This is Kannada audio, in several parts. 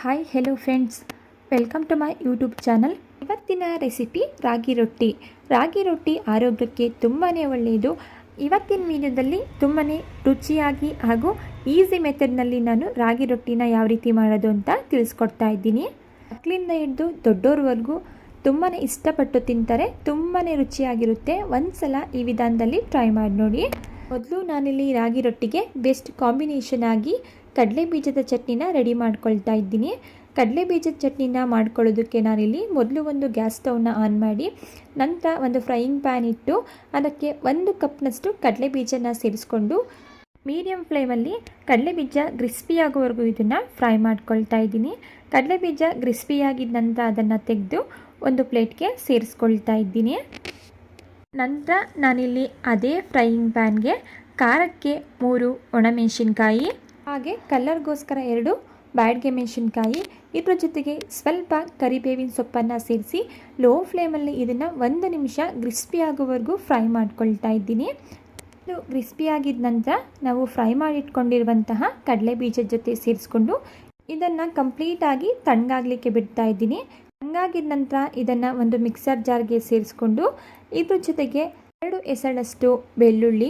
Hi hello friends, welcome to my YouTube channel. ಇವತ್ತಿನ ರೆಸಿಪಿ ರಾಗಿ ರೊಟ್ಟಿ. ರಾಗಿ ರೊಟ್ಟಿ ಆರೋಗ್ಯಕ್ಕೆ ತುಂಬಾ ಒಳ್ಳೆಯದು. ಇವತ್ತಿನ ವಿಡಿಯೋದಲ್ಲಿ ತುಂಬಾ ರುಚಿಯಾಗಿ ಹಾಗೂ ಈಸಿ ಮೆಥಡ್ನಲ್ಲಿ ನಾನು ರಾಗಿ ರೊಟ್ಟಿನ ಯಾವ ರೀತಿ ಮಾಡೋದು ಅಂತ ತಿಳಿಸ್ಕೊಡ್ತಾ ಇದ್ದೀನಿ. ಮಕ್ಕಳಿಂದ ಹಿಡಿದು ದೊಡ್ಡೋರ್ವರೆಗೂ ತುಂಬಾ ಇಷ್ಟಪಟ್ಟು ತಿಂತಾರೆ. ತುಂಬಾ ರುಚಿಯಾಗಿರುತ್ತೆ. ಒಂದು ಸಲ ಈ ವಿಧಾನದಲ್ಲಿ ಟ್ರೈ ಮಾಡಿ ನೋಡಿ. ಮೊದಲು ನಾನಿಲ್ಲಿ ರಾಗಿ ರೊಟ್ಟಿಗೆ ಬೆಸ್ಟ್ ಕಾಂಬಿನೇಷನ್ ಆಗಿ ಕಡಲೆ ಬೀಜದ ಚಟ್ನಿನ ರೆಡಿ ಮಾಡ್ಕೊಳ್ತಾ ಇದ್ದೀನಿ. ಕಡಲೆ ಬೀಜದ ಚಟ್ನಿನ ಮಾಡ್ಕೊಳ್ಳೋದಕ್ಕೆ ನಾನಿಲ್ಲಿ ಮೊದಲು ಒಂದು ಗ್ಯಾಸ್ ಸ್ಟವ್ನ ಆನ್ ಮಾಡಿ ನಂತರ ಒಂದು ಫ್ರೈಯಿಂಗ್ ಪ್ಯಾನ್ ಇಟ್ಟು ಅದಕ್ಕೆ 1 ಕಪ್ನಷ್ಟು ಕಡಲೆ ಬೀಜನ ಸೇರಿಸ್ಕೊಂಡು ಮೀಡಿಯಮ್ ಫ್ಲೇಮಲ್ಲಿ ಕಡಲೆ ಬೀಜ ಕ್ರಿಸ್ಪಿ ಆಗೋವರೆಗೂ ಇದನ್ನು ಫ್ರೈ ಮಾಡ್ಕೊಳ್ತಾ ಇದ್ದೀನಿ. ಕಡಲೆ ಬೀಜ ಕ್ರಿಸ್ಪಿ ಆಗಿದ ನಂತರ ಅದನ್ನು ತೆಗೆದು ಒಂದು ಪ್ಲೇಟ್ಗೆ ಸೇರಿಸ್ಕೊಳ್ತಾ ಇದ್ದೀನಿ. ನಂತರ ನಾನಿಲ್ಲಿ ಅದೇ ಫ್ರೈಯಿಂಗ್ ಪ್ಯಾನ್ಗೆ ಖಾರಕ್ಕೆ 3 ಒಣಮೆಣಸಿನ್ಕಾಯಿ, ಹಾಗೆ ಕಲರ್ಗೋಸ್ಕರ 2 ಬ್ಯಾಡಗೆ ಮೆಣಸಿನ್ಕಾಯಿ, ಇದ್ರ ಜೊತೆಗೆ ಸ್ವಲ್ಪ ಕರಿಬೇವಿನ ಸೊಪ್ಪನ್ನು ಸೇರಿಸಿ ಲೋ ಫ್ಲೇಮಲ್ಲಿ ಇದನ್ನು 1 ನಿಮಿಷ ಕ್ರಿಸ್ಪಿ ಆಗೋವರೆಗೂ ಫ್ರೈ ಮಾಡ್ಕೊಳ್ತಾ ಇದ್ದೀನಿ. ಇದು ಕ್ರಿಸ್ಪಿ ಆಗಿದ ನಂತರ ನಾವು ಫ್ರೈ ಮಾಡಿಟ್ಕೊಂಡಿರುವಂತಹ ಕಡಲೆ ಬೀಜದ ಜೊತೆ ಸೇರಿಸ್ಕೊಂಡು ಇದನ್ನು ಕಂಪ್ಲೀಟಾಗಿ ತಣ್ಣಗಾಗಲಿಕ್ಕೆ ಬಿಡ್ತಾ ಇದ್ದೀನಿ. ತಣ್ಣಗಾಗಿದ ನಂತರ ಇದನ್ನು ಒಂದು ಮಿಕ್ಸರ್ ಜಾರ್ಗೆ ಸೇರಿಸ್ಕೊಂಡು ಇದ್ರ ಜೊತೆಗೆ 2 ಎಸಳಷ್ಟು ಬೆಳ್ಳುಳ್ಳಿ,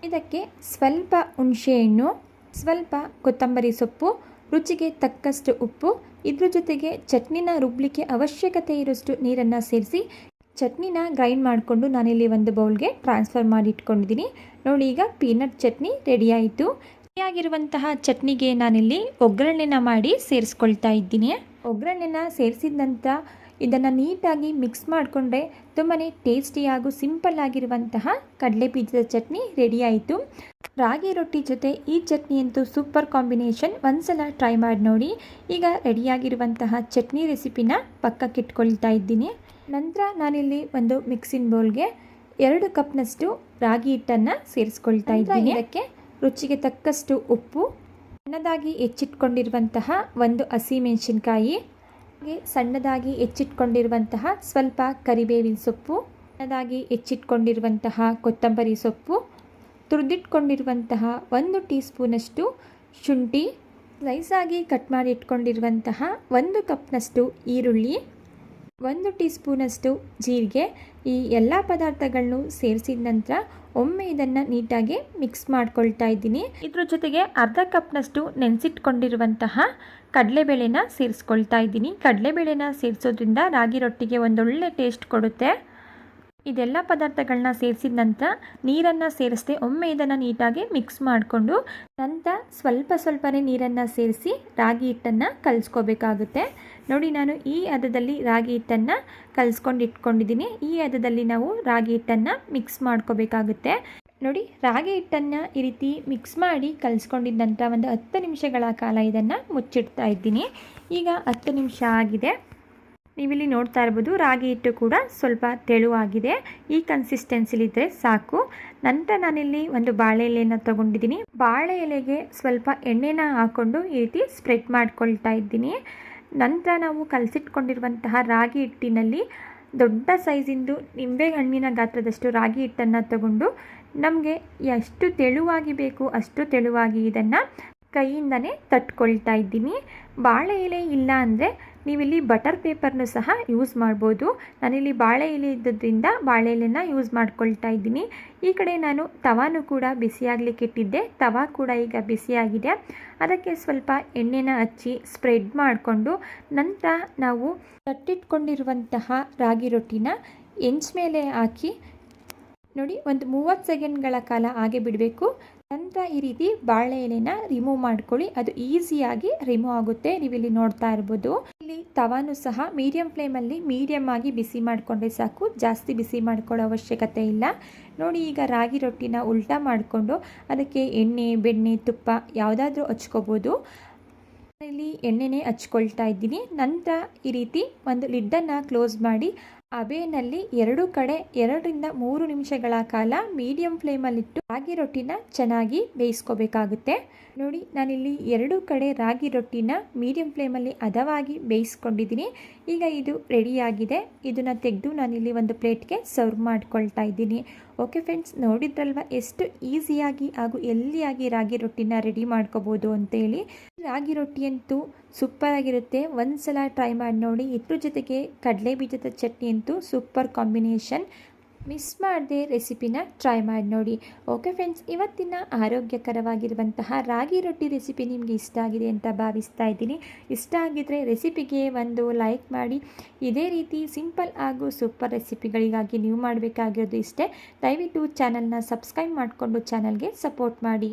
ಇದಕ್ಕೆ ಸ್ವಲ್ಪ ಹುಣಸೆಹಣ್ಣು, ಸ್ವಲ್ಪ ಕೊತ್ತಂಬರಿ ಸೊಪ್ಪು, ರುಚಿಗೆ ತಕ್ಕಷ್ಟು ಉಪ್ಪು, ಇದ್ರ ಜೊತೆಗೆ ಚಟ್ನಿನ ರುಬ್ಲಿಕ್ಕೆ ಅವಶ್ಯಕತೆ ಇರೋಷ್ಟು ನೀರನ್ನು ಸೇರಿಸಿ ಚಟ್ನಿನ ಗ್ರೈಂಡ್ ಮಾಡಿಕೊಂಡು ನಾನಿಲ್ಲಿ ಒಂದು ಬೌಲ್ಗೆ ಟ್ರಾನ್ಸ್ಫರ್ ಮಾಡಿ ಇಟ್ಕೊಂಡಿದ್ದೀನಿ. ನೋಡಿ, ಈಗ ಪೀನಟ್ ಚಟ್ನಿ ರೆಡಿ ಆಯಿತು. ರೆಡಿಯಾಗಿರುವಂತಹ ಚಟ್ನಿಗೆ ನಾನಿಲ್ಲಿ ಒಗ್ಗರಣೆನ ಮಾಡಿ ಸೇರಿಸ್ಕೊಳ್ತಾ ಇದ್ದೀನಿ. ಒಗ್ಗರಣೆನ ಸೇರಿಸಿದ ನಂತರ ಇದನ್ನು ನೀಟಾಗಿ ಮಿಕ್ಸ್ ಮಾಡಿಕೊಂಡ್ರೆ ತುಂಬಾ ಟೇಸ್ಟಿ ಹಾಗೂ ಸಿಂಪಲ್ ಆಗಿರುವಂತಹ ಕಡಲೆ ಬೀಜದ ಚಟ್ನಿ ರೆಡಿ ಆಯಿತು. ರಾಗಿ ರೊಟ್ಟಿ ಜೊತೆ ಈ ಚಟ್ನಿ ಅಂತೂ ಸೂಪರ್ ಕಾಂಬಿನೇಷನ್. ಒಂದ್ಸಲ ಟ್ರೈ ಮಾಡಿ ನೋಡಿ. ಈಗ ರೆಡಿಯಾಗಿರುವಂತಹ ಚಟ್ನಿ ರೆಸಿಪಿನ ಪಕ್ಕಕ್ಕೆ ಇಟ್ಕೊಳ್ತಾ ಇದ್ದೀನಿ. ನಂತರ ನಾನಿಲ್ಲಿ ಒಂದು ಮಿಕ್ಸಿಂಗ್ ಬೌಲ್ಗೆ 2 ಕಪ್ನಷ್ಟು ರಾಗಿ ಹಿಟ್ಟನ್ನು ಸೇರಿಸ್ಕೊಳ್ತಾ ಇದ್ದೀನಿ. ಇದಕ್ಕೆ ರುಚಿಗೆ ತಕ್ಕಷ್ಟು ಉಪ್ಪು, ಸಣ್ಣದಾಗಿ ಹೆಚ್ಚಿಟ್ಕೊಂಡಿರುವಂತಹ 1 ಹಸಿಮೆಣಸಿನ್ಕಾಯಿ, ಹಾಗೆ ಸಣ್ಣದಾಗಿ ಹೆಚ್ಚಿಟ್ಕೊಂಡಿರುವಂತಹ ಸ್ವಲ್ಪ ಕರಿಬೇವಿನ ಸೊಪ್ಪು, ಸಣ್ಣದಾಗಿ ಹೆಚ್ಚಿಟ್ಕೊಂಡಿರುವಂತಹ ಕೊತ್ತಂಬರಿ ಸೊಪ್ಪು, ತುರಿದಿಟ್ಕೊಂಡಿರುವಂತಹ 1 ಟೀ ಸ್ಪೂನಷ್ಟು ಶುಂಠಿ, ಸ್ಲೈಸಾಗಿ ಕಟ್ ಮಾಡಿ ಇಟ್ಕೊಂಡಿರುವಂತಹ 1 ಕಪ್ನಷ್ಟು ಈರುಳ್ಳಿ, 1 ಟೀ ಸ್ಪೂನಷ್ಟು ಜೀರಿಗೆ. ಈ ಎಲ್ಲ ಪದಾರ್ಥಗಳನ್ನು ಸೇರಿಸಿದ ನಂತರ ಒಮ್ಮೆ ಇದನ್ನು ನೀಟಾಗಿ ಮಿಕ್ಸ್ ಮಾಡ್ಕೊಳ್ತಾ ಇದ್ದೀನಿ. ಇದ್ರ ಜೊತೆಗೆ ಅರ್ಧ ಕಪ್ನಷ್ಟು ನೆನೆಸಿಟ್ಕೊಂಡಿರುವಂತಹ ಕಡಲೆಬೇಳೆನ ಸೇರಿಸ್ಕೊಳ್ತಾ ಇದ್ದೀನಿ. ಕಡಲೆಬೇಳೆನ ಸೇರಿಸೋದ್ರಿಂದ ರಾಗಿ ರೊಟ್ಟಿಗೆ ಒಂದೊಳ್ಳೆ ಟೇಸ್ಟ್ ಕೊಡುತ್ತೆ. ಇದೆಲ್ಲ ಪದಾರ್ಥಗಳನ್ನ ಸೇರಿಸಿದ ನಂತರ ನೀರನ್ನು ಸೇರಿಸದೆ ಒಮ್ಮೆ ಇದನ್ನು ನೀಟಾಗಿ ಮಿಕ್ಸ್ ಮಾಡಿಕೊಂಡು ನಂತರ ಸ್ವಲ್ಪನೇ ನೀರನ್ನು ಸೇರಿಸಿ ರಾಗಿ ಹಿಟ್ಟನ್ನು ಕಲಿಸ್ಕೋಬೇಕಾಗುತ್ತೆ. ನೋಡಿ, ನಾನು ಈ ಹದದಲ್ಲಿ ರಾಗಿ ಹಿಟ್ಟನ್ನು ಕಲಿಸ್ಕೊಂಡು ಇಟ್ಕೊಂಡಿದ್ದೀನಿ. ಈ ಹದದಲ್ಲಿ ನಾವು ರಾಗಿ ಹಿಟ್ಟನ್ನು ಮಿಕ್ಸ್ ಮಾಡ್ಕೋಬೇಕಾಗುತ್ತೆ. ನೋಡಿ, ರಾಗಿ ಹಿಟ್ಟನ್ನು ಈ ರೀತಿ ಮಿಕ್ಸ್ ಮಾಡಿ ಕಲಿಸ್ಕೊಂಡಿದ್ದ ನಂತರ ಒಂದು 10 ನಿಮಿಷಗಳ ಕಾಲ ಇದನ್ನು ಮುಚ್ಚಿಡ್ತಾ ಇದ್ದೀನಿ. ಈಗ 10 ನಿಮಿಷ ಆಗಿದೆ. ನೀವಿಲ್ಲಿ ನೋಡ್ತಾ ಇರ್ಬೋದು, ರಾಗಿ ಹಿಟ್ಟು ಕೂಡ ಸ್ವಲ್ಪ ತೆಳುವಾಗಿದೆ. ಈ ಕನ್ಸಿಸ್ಟೆನ್ಸಿಲಿದ್ದರೆ ಸಾಕು. ನಂತರ ನಾನಿಲ್ಲಿ ಒಂದು ಬಾಳೆ ಎಲೆಯನ್ನು ತೊಗೊಂಡಿದ್ದೀನಿ. ಬಾಳೆ ಎಲೆಗೆ ಸ್ವಲ್ಪ ಎಣ್ಣೆನ ಹಾಕ್ಕೊಂಡು ಈ ರೀತಿ ಸ್ಪ್ರೆಡ್ ಮಾಡ್ಕೊಳ್ತಾ ಇದ್ದೀನಿ. ನಂತರ ನಾವು ಕಲಸಿಟ್ಕೊಂಡಿರುವಂತಹ ರಾಗಿ ಹಿಟ್ಟಿನಲ್ಲಿ ದೊಡ್ಡ ಸೈಜಿಂದು ನಿಂಬೆಹಣ್ಣಿನ ಗಾತ್ರದಷ್ಟು ರಾಗಿ ಹಿಟ್ಟನ್ನು ತಗೊಂಡು ನಮಗೆ ಎಷ್ಟು ತೆಳುವಾಗಿ ಬೇಕು ಅಷ್ಟು ತೆಳುವಾಗಿ ಇದನ್ನು ಕೈಯಿಂದನೇ ತಟ್ಕೊಳ್ತಾ ಇದ್ದೀನಿ. ಬಾಳೆ ಎಲೆ ಇಲ್ಲ ಅಂದರೆ ನೀವಿಲ್ಲಿ ಬಟರ್ ಪೇಪರ್ನು ಸಹ ಯೂಸ್ ಮಾಡ್ಬೋದು. ನಾನಿಲ್ಲಿ ಬಾಳೆ ಎಲೆ ಇದ್ದದ್ರಿಂದ ಬಾಳೆ ಎಲೆನ ಯೂಸ್ ಮಾಡ್ಕೊಳ್ತಾ ಇದ್ದೀನಿ. ಈ ಕಡೆ ನಾನು ತವಾನು ಕೂಡ ಬಿಸಿಯಾಗಲಿಕ್ಕೆ ಇಟ್ಟಿದ್ದೆ. ತವಾ ಕೂಡ ಈಗ ಬಿಸಿಯಾಗಿದೆ. ಅದಕ್ಕೆ ಸ್ವಲ್ಪ ಎಣ್ಣೆನ ಹಚ್ಚಿ ಸ್ಪ್ರೆಡ್ ಮಾಡಿಕೊಂಡು ನಂತರ ನಾವು ತಟ್ಟಿಟ್ಕೊಂಡಿರುವಂತಹ ರಾಗಿ ರೊಟ್ಟಿನ ಹೆಂಚು ಮೇಲೆ ಹಾಕಿ ನೋಡಿ ಒಂದು 30 ಸೆಕೆಂಡ್ಗಳ ಕಾಲ ಹಾಗೆ ಬಿಡಬೇಕು. ನಂತರ ಈ ರೀತಿ ಬಾಳೆ ಎಲೆನ ರಿಮೂವ್ ಮಾಡ್ಕೊಳ್ಳಿ. ಅದು ಈಸಿಯಾಗಿ ರಿಮೂವ್ ಆಗುತ್ತೆ. ನೀವಿಲ್ಲಿ ನೋಡ್ತಾ ಇರ್ಬೋದು. ಇಲ್ಲಿ ತವಾನು ಸಹ ಮೀಡಿಯಂ ಫ್ಲೇಮಲ್ಲಿ ಮೀಡಿಯಮ್ ಆಗಿ ಬಿಸಿ ಮಾಡಿಕೊಂಡ್ರೆ ಸಾಕು. ಜಾಸ್ತಿ ಬಿಸಿ ಮಾಡ್ಕೊಳ್ಳೋ ಅವಶ್ಯಕತೆ ಇಲ್ಲ. ನೋಡಿ, ಈಗ ರಾಗಿ ರೊಟ್ಟಿನ ಉಲ್ಟಾ ಮಾಡಿಕೊಂಡು ಅದಕ್ಕೆ ಎಣ್ಣೆ, ಬೆಣ್ಣೆ, ತುಪ್ಪ ಯಾವುದಾದ್ರೂ ಹಚ್ಕೋಬೋದು. ಇಲ್ಲಿ ಎಣ್ಣೆನೇ ಹಚ್ಕೊಳ್ತಾ ಇದ್ದೀನಿ. ನಂತರ ಈ ರೀತಿ ಒಂದು ಲಿಡ್ಡನ್ನು ಕ್ಲೋಸ್ ಮಾಡಿ ಹಬೆಯಲ್ಲಿ 2 ಕಡೆ 2 ರಿಂದ 3 ನಿಮಿಷಗಳ ಕಾಲ ಮೀಡಿಯಂ ಫ್ಲೇಮಲ್ಲಿಟ್ಟು ರಾಗಿ ರೊಟ್ಟಿನ ಚೆನ್ನಾಗಿ ಬೇಯಿಸ್ಕೋಬೇಕಾಗುತ್ತೆ. ನೋಡಿ, ನಾನಿಲ್ಲಿ 2 ಕಡೆ ರಾಗಿ ರೊಟ್ಟಿನ ಮೀಡಿಯಂ ಫ್ಲೇಮಲ್ಲಿ ಹದವಾಗಿ ಬೇಯಿಸ್ಕೊಂಡಿದ್ದೀನಿ. ಈಗ ಇದು ರೆಡಿಯಾಗಿದೆ. ಇದನ್ನು ತೆಗೆದು ನಾನಿಲ್ಲಿ ಒಂದು ಪ್ಲೇಟ್ಗೆ ಸರ್ವ್ ಮಾಡ್ಕೊಳ್ತಾ ಇದ್ದೀನಿ. ಓಕೆ ಫ್ರೆಂಡ್ಸ್, ನೋಡಿದ್ರಲ್ವ ಎಷ್ಟು ಈಸಿಯಾಗಿ ಹಾಗೂ ಎಲ್ಲಿಯಾಗಿ ರಾಗಿ ರೊಟ್ಟಿನ ರೆಡಿ ಮಾಡ್ಕೋಬೋದು ಅಂತೇಳಿ. ರಾಗಿ ರೊಟ್ಟಿ ಅಂತೂ ಸೂಪರಾಗಿರುತ್ತೆ. ಒಂದು ಸಲ ಟ್ರೈ ಮಾಡಿ ನೋಡಿ. ಇದ್ರ ಜೊತೆಗೆ ಕಡಲೆ ಬೀಜದ ಚಟ್ನಿ ಅಂತೂ ಸೂಪರ್ ಕಾಂಬಿನೇಷನ್. ಮಿಸ್ ಮಾಡದೆ ರೆಸಿಪಿನ ಟ್ರೈ ಮಾಡಿ ನೋಡಿ. ಓಕೆ ಫ್ರೆಂಡ್ಸ್, ಇವತ್ತಿನ ಆರೋಗ್ಯಕರವಾಗಿರುವಂತಹ ರಾಗಿ ರೊಟ್ಟಿ ರೆಸಿಪಿ ನಿಮಗೆ ಇಷ್ಟ ಆಗಿದೆ ಅಂತ ಭಾವಿಸ್ತಾ ಇದ್ದೀನಿ. ಇಷ್ಟ ಆಗಿದ್ದರೆ ರೆಸಿಪಿಗೆ ಒಂದು ಲೈಕ್ ಮಾಡಿ. ಇದೇ ರೀತಿ ಸಿಂಪಲ್ ಹಾಗೂ ಸೂಪರ್ ರೆಸಿಪಿಗಳಿಗಾಗಿ ನೀವು ಮಾಡಬೇಕಾಗಿರೋದು ಇಷ್ಟೇ. ದಯವಿಟ್ಟು ಚಾನಲ್ನ ಸಬ್ಸ್ಕ್ರೈಬ್ ಮಾಡಿಕೊಂಡು ಚಾನಲ್ಗೆ ಸಪೋರ್ಟ್ ಮಾಡಿ.